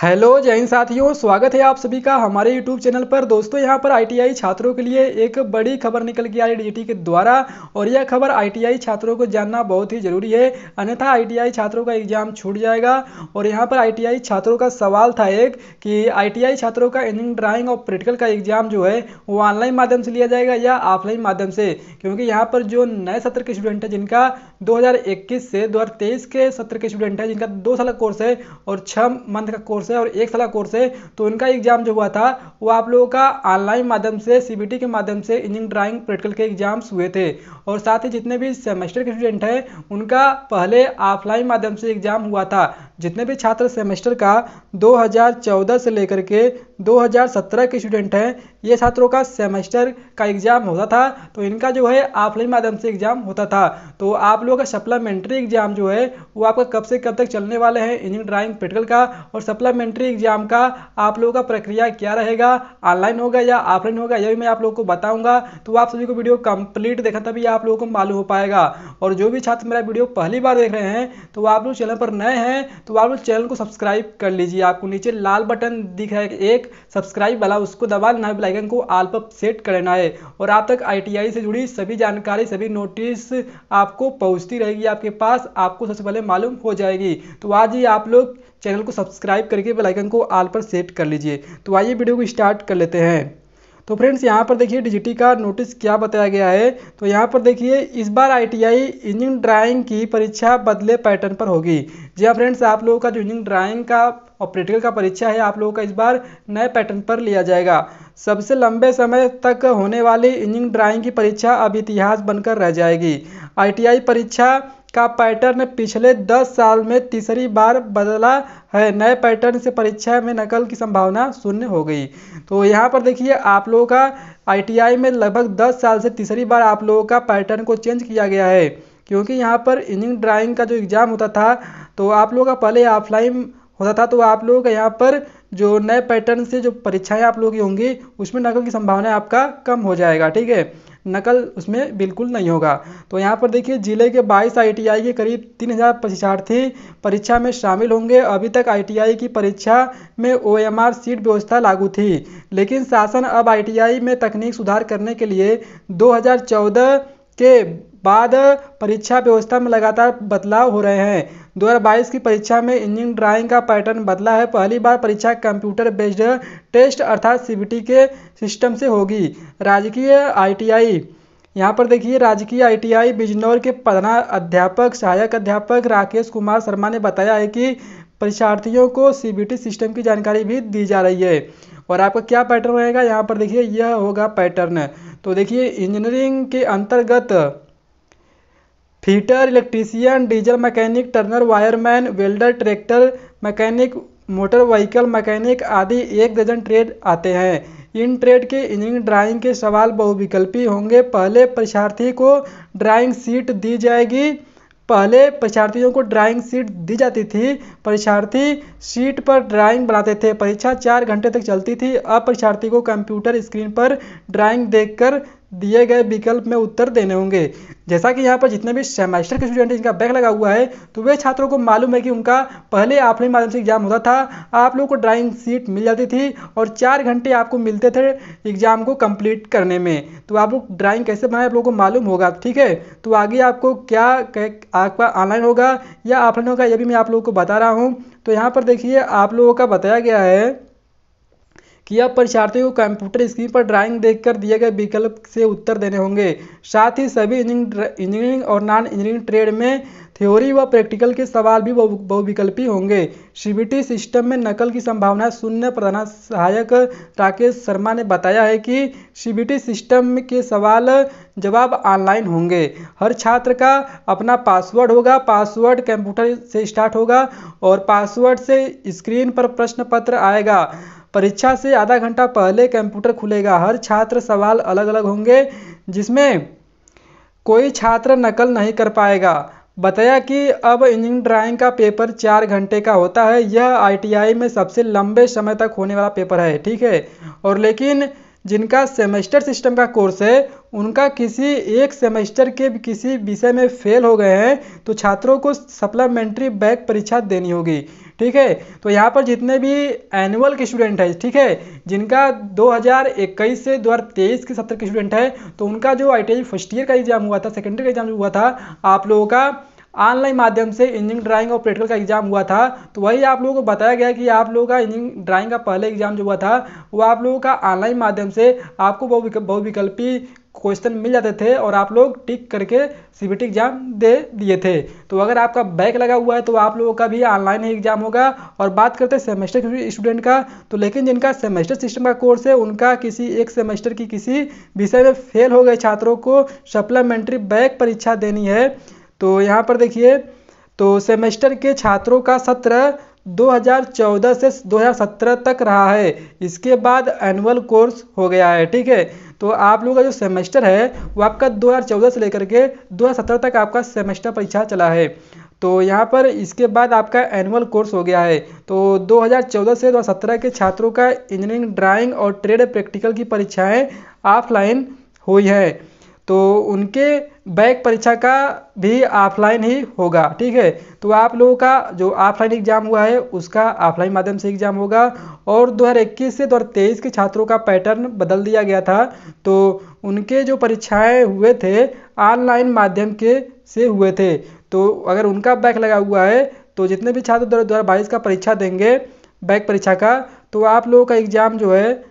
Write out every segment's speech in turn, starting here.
Hello जय हिंद साथियों, स्वागत है आप सभी का हमारे यूट्यूब चैनल पर। दोस्तों यहाँ पर आईटीआई छात्रों के लिए एक बड़ी खबर निकल के आई डीजीटी के द्वारा, और यह खबर आईटीआई छात्रों को जानना बहुत ही ज़रूरी है, अन्यथा आईटीआई छात्रों का एग्जाम छूट जाएगा। और यहाँ पर आईटीआई छात्रों का सवाल था एक कि आईटीआई छात्रों का इंजीनियरिंग ड्राइंग और प्रैक्टिकल का एग्जाम जो है वो ऑनलाइन माध्यम से लिया जाएगा या ऑफलाइन माध्यम से, क्योंकि यहाँ पर जो नए सत्र के स्टूडेंट हैं जिनका 2021 से 2023 के सत्र के स्टूडेंट हैं जिनका 2 साल का कोर्स है और 6 मंथ का कोर्स है और 1 साल का कोर्स है, तो उनका एग्जाम जो हुआ था वो आप लोगों का ऑनलाइन माध्यम से सीबीटी के माध्यम से इंजीनियरिंग ड्राइंग प्रैक्टिकल के एग्जाम्स हुए थे। और साथ ही जितने भी सेमेस्टर के स्टूडेंट हैं उनका पहले ऑफलाइन माध्यम से एग्जाम हुआ था। जितने भी छात्र सेमेस्टर का 2014 से लेकर के 2017 के स्टूडेंट हैं, ये छात्रों का सेमेस्टर का एग्जाम होता था, तो इनका जो है ऑफलाइन माध्यम से एग्जाम होता था। तो आप लोगों का सप्लीमेंट्री एग्जाम जो है वो आपका कब से कब तक चलने वाले हैं इंजीनियरिंग ड्राइंग प्रैक्टिकल का, और सप्लीमेंट्री एग्जाम का आप लोगों का प्रक्रिया क्या रहेगा, ऑनलाइन होगा या ऑफलाइन होगा, यह भी मैं आप लोगों को बताऊंगा। तो आप सभी को वीडियो कंप्लीट देखा तभी आप लोगों को मालूम हो पाएगा। और जो भी छात्र मेरा वीडियो पहली बार देख रहे हैं तो आप लोग चैनल पर नए हैं तो आप लोग चैनल को सब्सक्राइब कर लीजिए। आपको नीचे लाल बटन दिख रहा है एक सब्सक्राइब वाला, उसको दबा लेना है, बेल आइकन को ऑल पर सेट कर लेना है, और आप तक आईटीआई से जुड़ी सभी जानकारी सभी नोटिस आपको पहुंचती रहेगी आपके पास, आपको सबसे पहले मालूम हो जाएगी। तो आज ही आप लोग चैनल को सब्सक्राइब करके बेल आइकन को ऑल पर सेट कर लीजिए। तो आइए वीडियो को स्टार्ट कर लेते हैं। तो फ्रेंड्स यहाँ पर देखिए डीजीटी का नोटिस क्या बताया गया है। तो यहाँ पर देखिए इस बार आईटीआई इंजीनियरिंग ड्राइंग की परीक्षा बदले पैटर्न पर होगी। जी हाँ फ्रेंड्स, आप लोगों का जो इंजीनियरिंग ड्राइंग का और प्रैक्टिकल का परीक्षा है आप लोगों का इस बार नए पैटर्न पर लिया जाएगा। सबसे लंबे समय तक होने वाली इंजीनियरिंग ड्राइंग की परीक्षा अब इतिहास बनकर रह जाएगी। आईटीआई परीक्षा का पैटर्न पिछले 10 साल में तीसरी बार बदला है। नए पैटर्न से परीक्षा में नकल की संभावना शून्य हो गई। तो यहाँ पर देखिए आप लोगों का आईटीआई में लगभग 10 साल से तीसरी बार आप लोगों का पैटर्न को चेंज किया गया है, क्योंकि यहाँ पर इंजीनियरिंग ड्राइंग का जो एग्ज़ाम होता था तो आप लोगों का पहले ऑफलाइन होता था, तो आप लोगों का यहाँ पर जो नए पैटर्न से जो परीक्षाएं आप लोगों की होंगी उसमें नकल की संभावना आपका कम हो जाएगा। ठीक है, नकल उसमें बिल्कुल नहीं होगा। तो यहाँ पर देखिए जिले के 22 आईटीआई के करीब 3000 परीक्षार्थी परीक्षा में शामिल होंगे। अभी तक आईटीआई की परीक्षा में ओएमआर सीट व्यवस्था लागू थी, लेकिन शासन अब आईटीआई में तकनीक सुधार करने के लिए 2014 के बाद परीक्षा व्यवस्था में लगातार बदलाव हो रहे हैं। 2022 की परीक्षा में इंजीनियरिंग ड्राइंग का पैटर्न बदला है। पहली बार परीक्षा कंप्यूटर बेस्ड टेस्ट अर्थात सीबीटी के सिस्टम से होगी। राजकीय आईटीआई, यहाँ पर देखिए राजकीय आईटीआई बिजनौर के प्रधान अध्यापक सहायक अध्यापक राकेश कुमार शर्मा ने बताया है कि परीक्षार्थियों को सीबीटी सिस्टम की जानकारी भी दी जा रही है। और आपका क्या पैटर्न रहेगा, यहाँ पर देखिए यह होगा पैटर्न। तो देखिए इंजीनियरिंग के अंतर्गत fitter, electrician, diesel mechanic, Turner, wireman, welder, tractor mechanic, motor vehicle mechanic आदि 1 दर्जन ट्रेड आते हैं। इन ट्रेड के इंजीनियरिंग ड्राइंग के सवाल बहुविकल्पी होंगे। पहले परीक्षार्थी को ड्राइंग शीट दी जाएगी। पहले परीक्षार्थियों को ड्राइंग शीट दी जाती थी, परीक्षार्थी शीट पर ड्राइंग बनाते थे। परीक्षा 4 घंटे तक चलती थी। अब परीक्षार्थी को कंप्यूटर स्क्रीन पर ड्राइंग देखकर दिए गए विकल्प में उत्तर देने होंगे। जैसा कि यहाँ पर जितने भी सेमेस्टर के स्टूडेंट हैं जिनका बैक लगा हुआ है, तो वे छात्रों को मालूम है कि उनका पहले ऑफलाइन माध्यम से एग्जाम होता था, आप लोग को ड्राइंग शीट मिल जाती थी और 4 घंटे आपको मिलते थे एग्जाम को कंप्लीट करने में। तो आप लोग ड्राइंग कैसे बनाए आप लोगों को मालूम होगा। ठीक है, तो आगे आपको क्या आपका ऑनलाइन होगा या ऑफलाइन होगा यह भी मैं आप लोगों को बता रहा हूँ। तो यहाँ पर देखिए आप लोगों का बताया गया है कि अब परीक्षार्थियों को कंप्यूटर स्क्रीन पर ड्राइंग देखकर दिए गए विकल्प से उत्तर देने होंगे। साथ ही सभी इंजीनियरिंग और नॉन इंजीनियरिंग ट्रेड में थ्योरी व प्रैक्टिकल के सवाल भी बहुविकल्पी होंगे। सीबीटी सिस्टम में नकल की संभावना शून्य। प्रधान सहायक राकेश शर्मा ने बताया है कि सीबीटी सिस्टम के सवाल जवाब ऑनलाइन होंगे। हर छात्र का अपना पासवर्ड होगा। पासवर्ड कंप्यूटर से स्टार्ट होगा और पासवर्ड से स्क्रीन पर प्रश्न पत्र आएगा। परीक्षा से आधा घंटा पहले कंप्यूटर खुलेगा। हर छात्र सवाल अलग अलग होंगे, जिसमें कोई छात्र नकल नहीं कर पाएगा। बताया कि अब इंजीनियरिंग ड्राइंग का पेपर 4 घंटे का होता है। यह आईटीआई में सबसे लंबे समय तक होने वाला पेपर है। ठीक है, और लेकिन जिनका सेमेस्टर सिस्टम का कोर्स है उनका किसी एक सेमेस्टर के किसी विषय में फेल हो गए हैं तो छात्रों को सप्लीमेंट्री बैक परीक्षा देनी होगी। ठीक है। तो यहाँ पर जितने भी एनुअल के स्टूडेंट है, ठीक है, जिनका 2021 से 2023 के सत्र के स्टूडेंट है, तो उनका जो ITI फर्स्ट ईयर का एग्जाम हुआ था, सेकेंडरी का एग्जाम जो हुआ था, आप लोगों का ऑनलाइन माध्यम से इंजीनियरिंग ड्राइंग और प्रैक्टिकल का एग्जाम हुआ था। तो वही आप लोगों को बताया गया कि आप लोगों का इंजीनियरिंग ड्राइंग का पहले एग्जाम जो हुआ था वो आप लोगों का ऑनलाइन माध्यम से आपको बहुविकल्पी क्वेश्चन मिल जाते थे और आप लोग टिक करके CBT एग्जाम दे दिए थे। तो अगर आपका बैक लगा हुआ है तो आप लोगों का भी ऑनलाइन ही एग्जाम होगा। और बात करते हैं सेमेस्टर स्टूडेंट का, तो लेकिन जिनका सेमेस्टर सिस्टम का कोर्स है उनका किसी एक सेमेस्टर की किसी विषय में फेल हो गए छात्रों को सप्लीमेंट्री बैक परीक्षा देनी है। तो यहाँ पर देखिए, तो सेमेस्टर के छात्रों का सत्र 2014 से 2017 तक रहा है, इसके बाद एनुअल कोर्स हो गया है, ठीक है। तो आप लोगों का जो सेमेस्टर है वो आपका 2014 से लेकर के 2017 तक आपका सेमेस्टर परीक्षा चला है। तो यहाँ पर इसके बाद आपका एनुअल कोर्स हो गया है। तो 2014 से 2017 के छात्रों का इंजीनियरिंग ड्राइंग और ट्रेड प्रैक्टिकल की परीक्षाएं ऑफलाइन हुई है, तो उनके बैक परीक्षा का भी ऑफलाइन ही होगा, ठीक है। तो आप लोगों का जो ऑफलाइन एग्जाम हुआ है उसका ऑफलाइन माध्यम से एग्जाम होगा। और 2021 से 2023 के छात्रों का पैटर्न बदल दिया गया था, तो उनके जो परीक्षाएं हुए थे ऑनलाइन माध्यम के से हुए थे। तो अगर उनका बैक लगा हुआ है तो जितने भी छात्र 2022 का परीक्षा देंगे बैक परीक्षा का, तो आप लोगों का एग्जाम जो है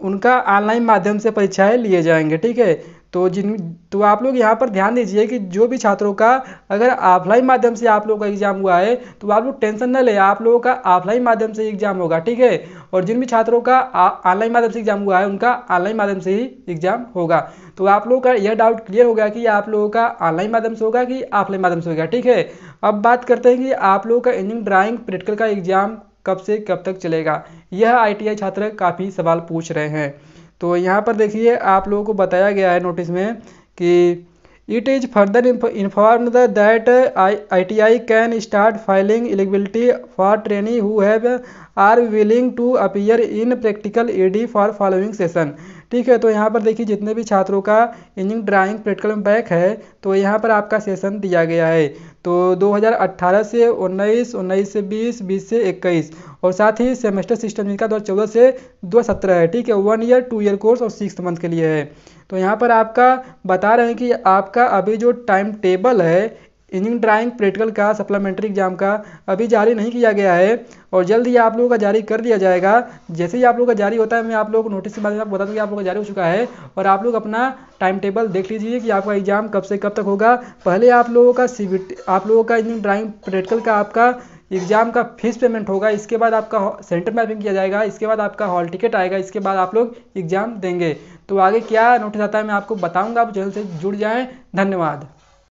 उनका ऑनलाइन माध्यम से परीक्षाएं लिए जाएंगे, ठीक है। तो आप लोग यहाँ पर ध्यान दीजिए कि जो भी छात्रों का अगर ऑफलाइन माध्यम से आप लोगों का एग्जाम हुआ है तो आप लोग टेंशन न ले, आप लोगों का ऑफलाइन माध्यम से एग्जाम होगा, ठीक है। और जिन भी छात्रों का ऑनलाइन माध्यम से एग्जाम हुआ है उनका ऑनलाइन माध्यम से ही एग्जाम होगा। तो आप लोगों का यह डाउट क्लियर हो गया कि आप लोगों का ऑनलाइन माध्यम से होगा कि ऑफलाइन माध्यम से होगा, ठीक है। अब बात करते हैं कि आप लोगों का इंजीनियरिंग ड्राइंग प्रैक्टिकल का एग्जाम कब से कब तक चलेगा। यह ITI छात्र काफ़ी सवाल पूछ रहे हैं। तो यहाँ पर देखिए आप लोगों को बताया गया है नोटिस में कि it is further informed that ITI can start filing eligibility for trainee who have are willing to appear in practical ED for following session, ठीक है। तो यहाँ पर देखिए जितने भी छात्रों का इंजीनियरिंग ड्राइंग प्रैक्टिकल में बैक है तो यहाँ पर आपका सेशन दिया गया है। तो 2018 से 19, 19 से 20, 20 से 21 और साथ ही सेमेस्टर सिस्टम जिनका 2014 से 2017 है, ठीक है। 1 ईयर 2 ईयर कोर्स और 6 मंथ के लिए है। तो यहाँ पर आपका बता रहे हैं कि आपका अभी जो टाइम टेबल है इंजीनियरिंग ड्राइंग प्रैक्टिकल का सप्लीमेंट्री एग्जाम का अभी जारी नहीं किया गया है और जल्द ही आप लोगों का जारी कर दिया जाएगा। जैसे ही आप लोगों का जारी होता है मैं आप लोगों को नोटिस के माध्यम से बता दूँ कि आप लोगों का जारी हो चुका है। और आप लोग अपना टाइम टेबल देख लीजिए कि आपका एग्जाम कब से कब तक होगा। पहले आप लोगों का आप लोगों का इंजीनियरिंग ड्राइंग प्रैक्टिकल का आपका एग्जाम का फीस पेमेंट होगा, इसके बाद आपका सेंटर मैपिंग किया जाएगा, इसके बाद आपका हॉल टिकट आएगा, इसके बाद आप लोग एग्जाम देंगे। तो आगे क्या नोटिस आता है मैं आपको बताऊंगा, आप चैनल से जुड़ जाएं। धन्यवाद।